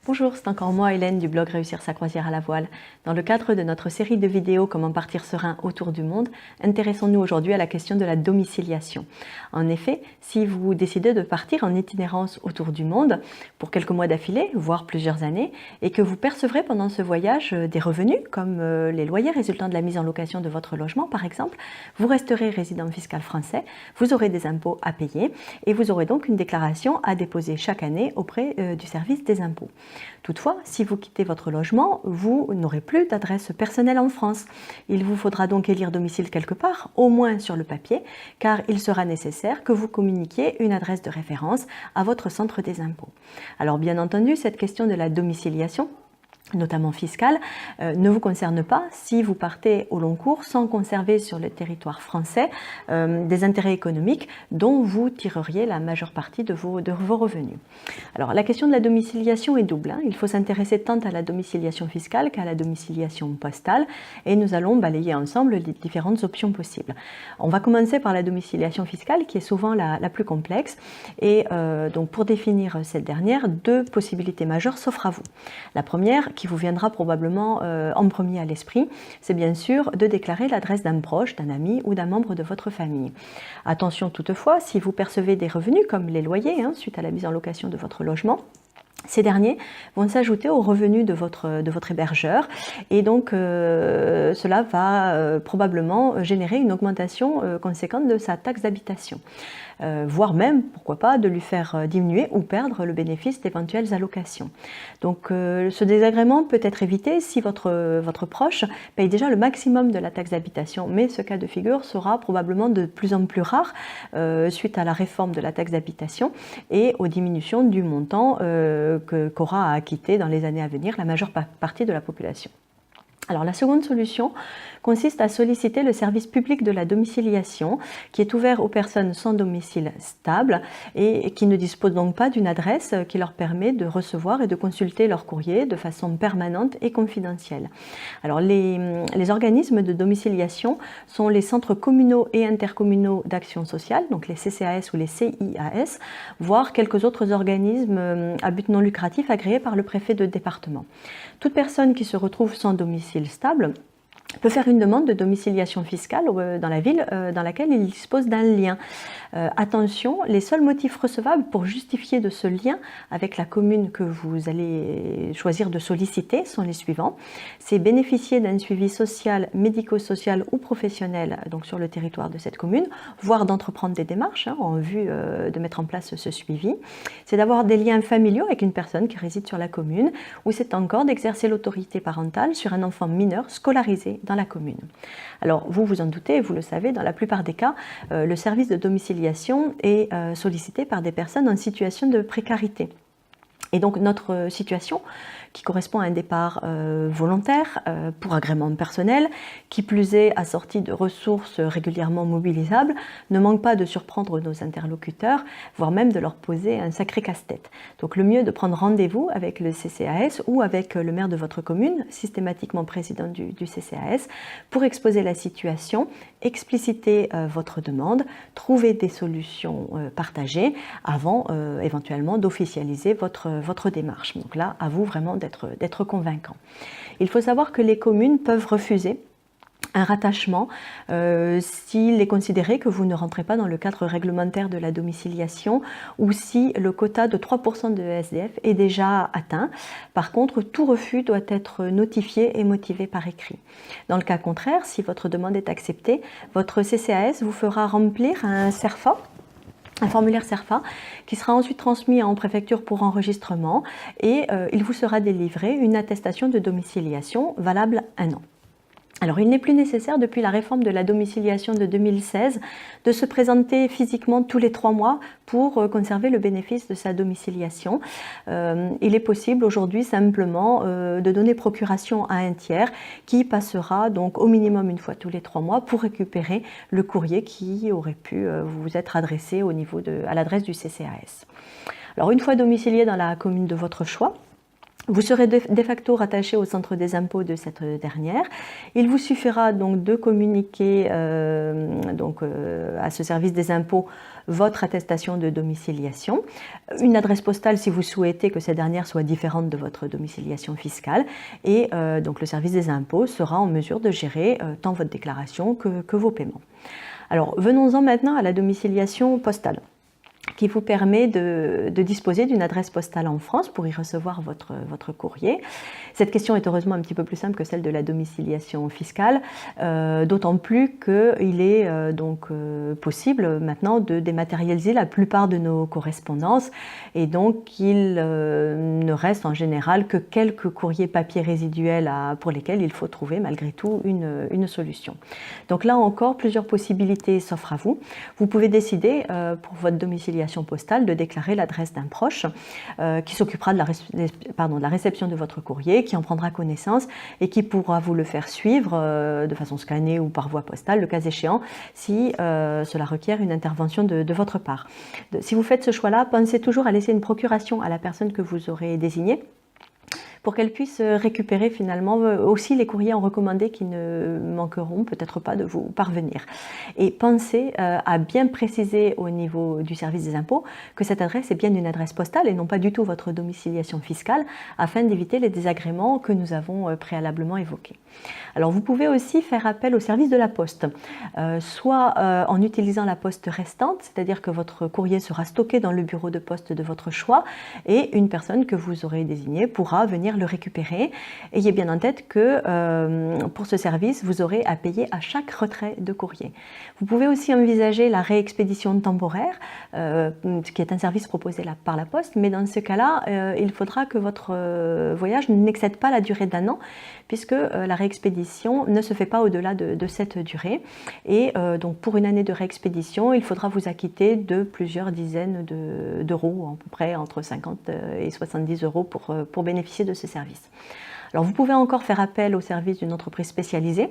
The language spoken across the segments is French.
Bonjour, c'est encore moi Hélène du blog Réussir sa croisière à la voile. Dans le cadre de notre série de vidéos Comment partir serein autour du monde, intéressons-nous aujourd'hui à la question de la domiciliation. En effet, si vous décidez de partir en itinérance autour du monde pour quelques mois d'affilée, voire plusieurs années, et que vous percevrez pendant ce voyage des revenus, comme les loyers résultant de la mise en location de votre logement par exemple, vous resterez résident fiscal français, vous aurez des impôts à payer et vous aurez donc une déclaration à déposer chaque année auprès du service des impôts. Toutefois, si vous quittez votre logement, vous n'aurez plus d'adresse personnelle en France. Il vous faudra donc élire domicile quelque part, au moins sur le papier, car il sera nécessaire que vous communiquiez une adresse de référence à votre centre des impôts. Alors bien entendu, cette question de la domiciliation, notamment fiscale, ne vous concerne pas si vous partez au long cours sans conserver sur le territoire français des intérêts économiques dont vous tireriez la majeure partie de vos revenus. Alors la question de la domiciliation est double. Il faut s'intéresser tant à la domiciliation fiscale qu'à la domiciliation postale et nous allons balayer ensemble les différentes options possibles. On va commencer par la domiciliation fiscale qui est souvent la plus complexe et donc pour définir cette dernière, deux possibilités majeures s'offrent à vous. La première, qui vous viendra probablement en premier à l'esprit, c'est bien sûr de déclarer l'adresse d'un proche, d'un ami ou d'un membre de votre famille. Attention toutefois, si vous percevez des revenus comme les loyers suite à la mise en location de votre logement, ces derniers vont s'ajouter aux revenus de votre hébergeur et donc cela va probablement générer une augmentation conséquente de sa taxe d'habitation. Voire même, pourquoi pas, de lui faire diminuer ou perdre le bénéfice d'éventuelles allocations. Donc ce désagrément peut être évité si votre proche paye déjà le maximum de la taxe d'habitation, mais ce cas de figure sera probablement de plus en plus rare suite à la réforme de la taxe d'habitation et aux diminutions du montant qu'aura à acquitter dans les années à venir la majeure partie de la population. Alors la seconde solution consiste à solliciter le service public de la domiciliation qui est ouvert aux personnes sans domicile stable et qui ne disposent donc pas d'une adresse qui leur permet de recevoir et de consulter leur courrier de façon permanente et confidentielle. Alors les organismes de domiciliation sont les centres communaux et intercommunaux d'action sociale, donc les CCAS ou les CIAS, voire quelques autres organismes à but non lucratif agréés par le préfet de département. Toute personne qui se retrouve sans domicile stable peut faire une demande de domiciliation fiscale dans la ville dans laquelle il dispose d'un lien. Attention, les seuls motifs recevables pour justifier de ce lien avec la commune que vous allez choisir de solliciter sont les suivants. C'est bénéficier d'un suivi social, médico-social ou professionnel donc sur le territoire de cette commune, voire d'entreprendre des démarches en vue de mettre en place ce suivi. C'est d'avoir des liens familiaux avec une personne qui réside sur la commune, ou c'est encore d'exercer l'autorité parentale sur un enfant mineur scolarisé dans la commune. Alors vous vous en doutez, vous le savez, dans la plupart des cas, le service de domiciliation est sollicité par des personnes en situation de précarité. Et donc notre situation, qui correspond à un départ volontaire pour agrément personnel, qui plus est assorti de ressources régulièrement mobilisables, ne manque pas de surprendre nos interlocuteurs, voire même de leur poser un sacré casse-tête. Donc le mieux est de prendre rendez-vous avec le CCAS ou avec le maire de votre commune, systématiquement président du CCAS, pour exposer la situation, expliciter votre demande, trouver des solutions partagées avant éventuellement d'officialiser votre démarche. Donc là, à vous vraiment d'être convaincant. Il faut savoir que les communes peuvent refuser un rattachement s'il est considéré que vous ne rentrez pas dans le cadre réglementaire de la domiciliation ou si le quota de 3% de SDF est déjà atteint. Par contre, tout refus doit être notifié et motivé par écrit. Dans le cas contraire, si votre demande est acceptée, votre CCAS vous fera remplir un CERFA, un formulaire CERFA qui sera ensuite transmis en préfecture pour enregistrement et il vous sera délivré une attestation de domiciliation valable 1 an. Alors, il n'est plus nécessaire, depuis la réforme de la domiciliation de 2016, de se présenter physiquement tous les 3 mois pour conserver le bénéfice de sa domiciliation. Il est possible aujourd'hui simplement de donner procuration à un tiers qui passera donc au minimum une fois tous les 3 mois pour récupérer le courrier qui aurait pu vous être adressé à l'adresse du CCAS. Alors, une fois domicilié dans la commune de votre choix, vous serez de facto rattaché au centre des impôts de cette dernière. Il vous suffira donc de communiquer à ce service des impôts votre attestation de domiciliation, une adresse postale si vous souhaitez que cette dernière soit différente de votre domiciliation fiscale, et donc le service des impôts sera en mesure de gérer tant votre déclaration que vos paiements. Alors venons-en maintenant à la domiciliation postale, qui vous permet de disposer d'une adresse postale en France pour y recevoir votre courrier. Cette question est heureusement un petit peu plus simple que celle de la domiciliation fiscale, d'autant plus qu'il est possible maintenant de dématérialiser la plupart de nos correspondances, et donc il ne reste en général que quelques courriers papier résiduels pour lesquels il faut trouver malgré tout une solution. Donc là encore, plusieurs possibilités s'offrent à vous. Vous pouvez décider pour votre domiciliation postale de déclarer l'adresse d'un proche qui s'occupera de la réception de votre courrier, qui en prendra connaissance et qui pourra vous le faire suivre de façon scannée ou par voie postale, le cas échéant, si cela requiert une intervention de votre part. Si vous faites ce choix-là, pensez toujours à laisser une procuration à la personne que vous aurez désignée, pour qu'elle puisse récupérer finalement aussi les courriers en recommandé qui ne manqueront peut-être pas de vous parvenir. Et pensez à bien préciser au niveau du service des impôts que cette adresse est bien une adresse postale et non pas du tout votre domiciliation fiscale, afin d'éviter les désagréments que nous avons préalablement évoqués. Alors vous pouvez aussi faire appel au service de la poste, soit en utilisant la poste restante, c'est-à-dire que votre courrier sera stocké dans le bureau de poste de votre choix et une personne que vous aurez désignée pourra venir le récupérer. Ayez bien en tête que pour ce service, vous aurez à payer à chaque retrait de courrier. Vous pouvez aussi envisager la réexpédition temporaire, qui est un service proposé par la Poste, mais dans ce cas-là, il faudra que votre voyage n'excède pas la durée d'1 an, puisque la réexpédition ne se fait pas au-delà de cette durée. Et donc pour une année de réexpédition, il faudra vous acquitter de plusieurs dizaines d'euros, à peu près entre 50 et 70 euros pour bénéficier de ce service. Alors vous pouvez encore faire appel au service d'une entreprise spécialisée.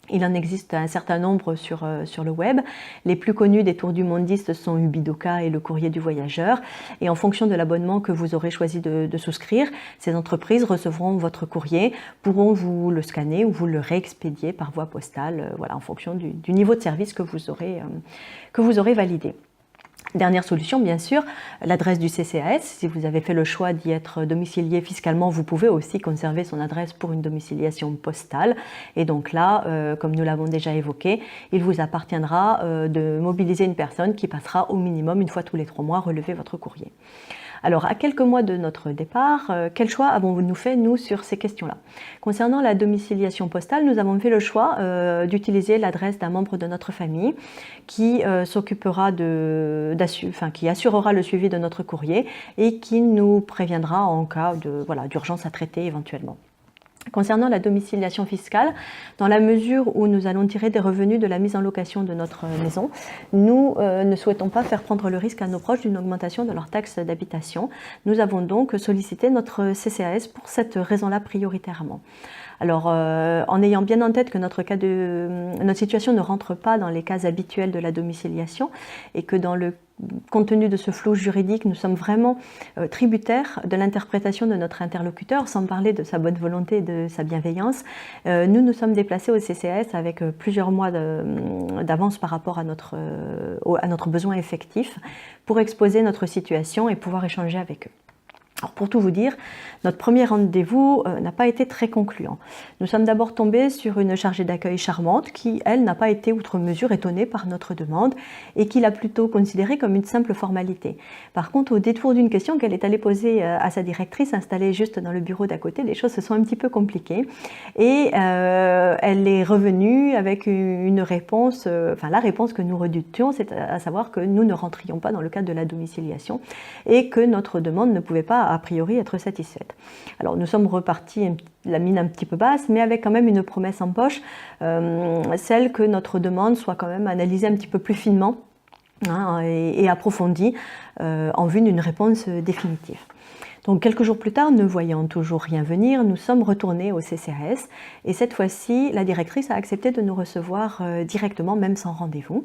Il en existe un certain nombre sur le web. Les plus connus des tours du mondistes sont Ubidoka et le Courrier du Voyageur. Et en fonction de l'abonnement que vous aurez choisi de souscrire, ces entreprises recevront votre courrier, pourront vous le scanner ou vous le réexpédier par voie postale, voilà, en fonction du niveau de service que vous aurez validé. Dernière solution, bien sûr, l'adresse du CCAS. Si vous avez fait le choix d'y être domicilié fiscalement, vous pouvez aussi conserver son adresse pour une domiciliation postale. Et donc là, comme nous l'avons déjà évoqué, il vous appartiendra de mobiliser une personne qui passera au minimum une fois tous les 3 mois relever votre courrier. Alors, à quelques mois de notre départ, quel choix avons-nous fait, nous, sur ces questions-là? Concernant la domiciliation postale, nous avons fait le choix d'utiliser l'adresse d'un membre de notre famille qui s'occupera qui assurera le suivi de notre courrier et qui nous préviendra en cas d'urgence à traiter éventuellement. Concernant la domiciliation fiscale, dans la mesure où nous allons tirer des revenus de la mise en location de notre maison, nous ne souhaitons pas faire prendre le risque à nos proches d'une augmentation de leur taxe d'habitation. Nous avons donc sollicité notre CCAS pour cette raison-là prioritairement. Alors, en ayant bien en tête que notre situation ne rentre pas dans les cas habituels de la domiciliation et que compte tenu de ce flou juridique, nous sommes vraiment tributaires de l'interprétation de notre interlocuteur, sans parler de sa bonne volonté et de sa bienveillance. Nous nous sommes déplacés au CCAS avec plusieurs mois d'avance par rapport à notre besoin effectif pour exposer notre situation et pouvoir échanger avec eux. Alors pour tout vous dire, notre premier rendez-vous n'a pas été très concluant. Nous sommes d'abord tombés sur une chargée d'accueil charmante qui, elle, n'a pas été outre mesure étonnée par notre demande et qui l'a plutôt considérée comme une simple formalité. Par contre, au détour d'une question qu'elle est allée poser à sa directrice installée juste dans le bureau d'à côté, les choses se sont un petit peu compliquées et elle est revenue avec une réponse, la réponse que nous redoutions, c'est à savoir que nous ne rentrions pas dans le cadre de la domiciliation et que notre demande ne pouvait pas a priori être satisfaite. Alors nous sommes repartis la mine un petit peu basse, mais avec quand même une promesse en poche, celle que notre demande soit quand même analysée un petit peu plus finement et approfondie en vue d'une réponse définitive. Donc quelques jours plus tard, ne voyant toujours rien venir, nous sommes retournés au CCAS et cette fois-ci, la directrice a accepté de nous recevoir directement, même sans rendez-vous.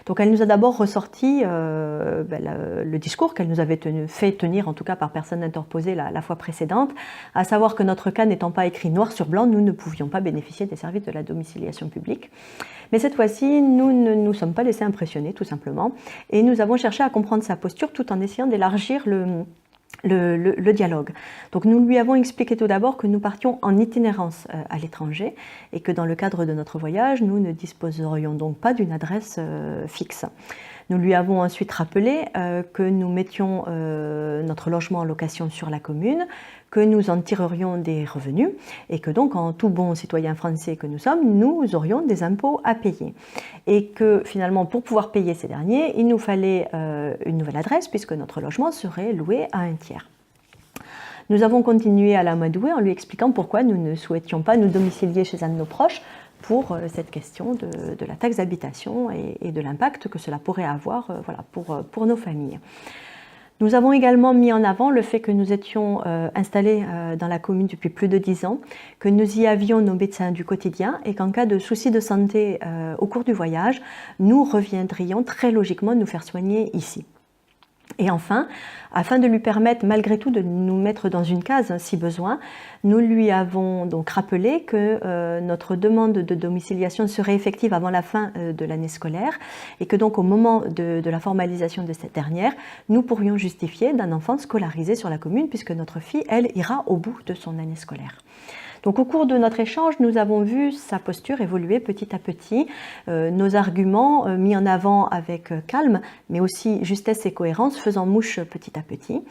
Donc elle nous a d'abord ressorti le discours qu'elle nous avait fait tenir, en tout cas par personne interposée la fois précédente, à savoir que notre cas n'étant pas écrit noir sur blanc, nous ne pouvions pas bénéficier des services de la domiciliation publique. Mais cette fois-ci, nous ne nous sommes pas laissés impressionner, tout simplement, et nous avons cherché à comprendre sa posture tout en essayant d'élargir le dialogue. Donc nous lui avons expliqué tout d'abord que nous partions en itinérance à l'étranger et que dans le cadre de notre voyage, nous ne disposerions donc pas d'une adresse fixe. Nous lui avons ensuite rappelé que nous mettions notre logement en location sur la commune, que nous en tirerions des revenus et que donc en tout bon citoyen français que nous sommes, nous aurions des impôts à payer. Et que finalement pour pouvoir payer ces derniers, il nous fallait une nouvelle adresse puisque notre logement serait loué à un tiers. Nous avons continué à l'amadouer en lui expliquant pourquoi nous ne souhaitions pas nous domicilier chez un de nos proches pour cette question de la taxe d'habitation et de l'impact que cela pourrait avoir pour nos familles. Nous avons également mis en avant le fait que nous étions installés dans la commune depuis plus de 10 ans, que nous y avions nos médecins du quotidien et qu'en cas de soucis de santé au cours du voyage, nous reviendrions très logiquement nous faire soigner ici. Et enfin, afin de lui permettre malgré tout de nous mettre dans une case si besoin, nous lui avons donc rappelé que notre demande de domiciliation serait effective avant la fin de l'année scolaire et que donc au moment de la formalisation de cette dernière, nous pourrions justifier d'un enfant scolarisé sur la commune puisque notre fille, elle, ira au bout de son année scolaire. Donc au cours de notre échange, nous avons vu sa posture évoluer petit à petit, nos arguments mis en avant avec calme, mais aussi justesse et cohérence, faisant mouche petit à petit.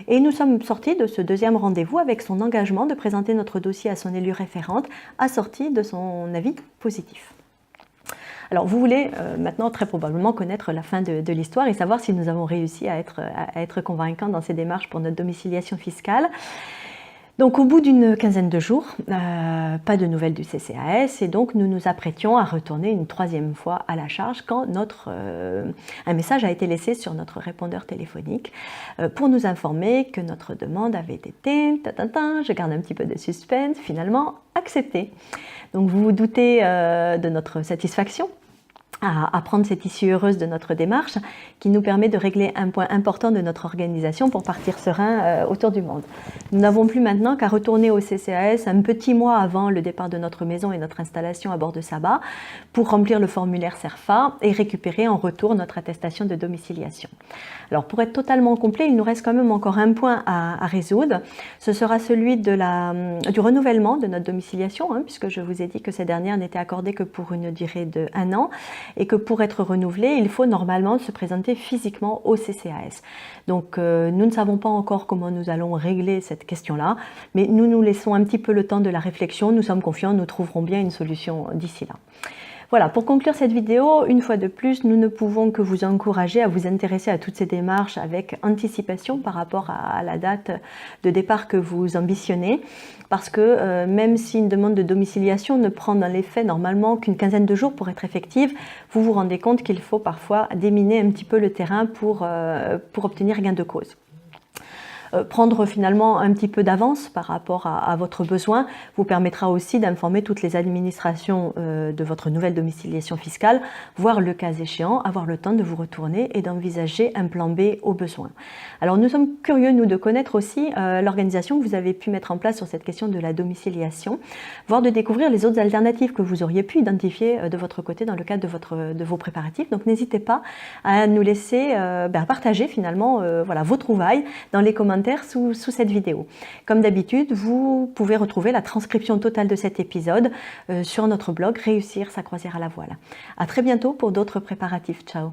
Et nous sommes sortis de ce deuxième rendez-vous avec son engagement de présenter notre dossier à son élue référente, assorti de son avis positif. Alors vous voulez maintenant très probablement connaître la fin de l'histoire et savoir si nous avons réussi à être convaincants dans ces démarches pour notre domiciliation fiscale. Donc au bout d'une quinzaine de jours, pas de nouvelles du CCAS et donc nous nous apprêtions à retourner une troisième fois à la charge quand un message a été laissé sur notre répondeur téléphonique pour nous informer que notre demande avait été, je garde un petit peu de suspense, finalement acceptée. Donc vous vous doutez de notre satisfaction à prendre cette issue heureuse de notre démarche qui nous permet de régler un point important de notre organisation pour partir serein autour du monde. Nous n'avons plus maintenant qu'à retourner au CCAS un petit mois avant le départ de notre maison et notre installation à bord de Saba pour remplir le formulaire CERFA et récupérer en retour notre attestation de domiciliation. Alors pour être totalement complet, il nous reste quand même encore un point à résoudre. Ce sera celui du renouvellement de notre domiciliation, puisque je vous ai dit que ces dernières n'étaient accordées que pour une durée de 1 an et que pour être renouvelée, il faut normalement se présenter physiquement au CCAS. Donc nous ne savons pas encore comment nous allons régler cette question-là, mais nous nous laissons un petit peu le temps de la réflexion. Nous sommes confiants, nous trouverons bien une solution d'ici là. Voilà, pour conclure cette vidéo, une fois de plus, nous ne pouvons que vous encourager à vous intéresser à toutes ces démarches avec anticipation par rapport à la date de départ que vous ambitionnez, parce que même si une demande de domiciliation ne prend dans les faits normalement qu'une quinzaine de jours pour être effective, vous vous rendez compte qu'il faut parfois déminer un petit peu le terrain pour obtenir gain de cause. Prendre finalement un petit peu d'avance par rapport à votre besoin vous permettra aussi d'informer toutes les administrations de votre nouvelle domiciliation fiscale, voire le cas échéant, avoir le temps de vous retourner et d'envisager un plan B au besoin. Alors nous sommes curieux, nous, de connaître aussi l'organisation que vous avez pu mettre en place sur cette question de la domiciliation, voire de découvrir les autres alternatives que vous auriez pu identifier de votre côté dans le cadre de vos préparatifs. Donc n'hésitez pas à nous laisser partager finalement vos trouvailles dans les commentaires sous cette vidéo. Comme d'habitude, vous pouvez retrouver la transcription totale de cet épisode sur notre blog Réussir sa croisière à la voile. À très bientôt pour d'autres préparatifs. Ciao!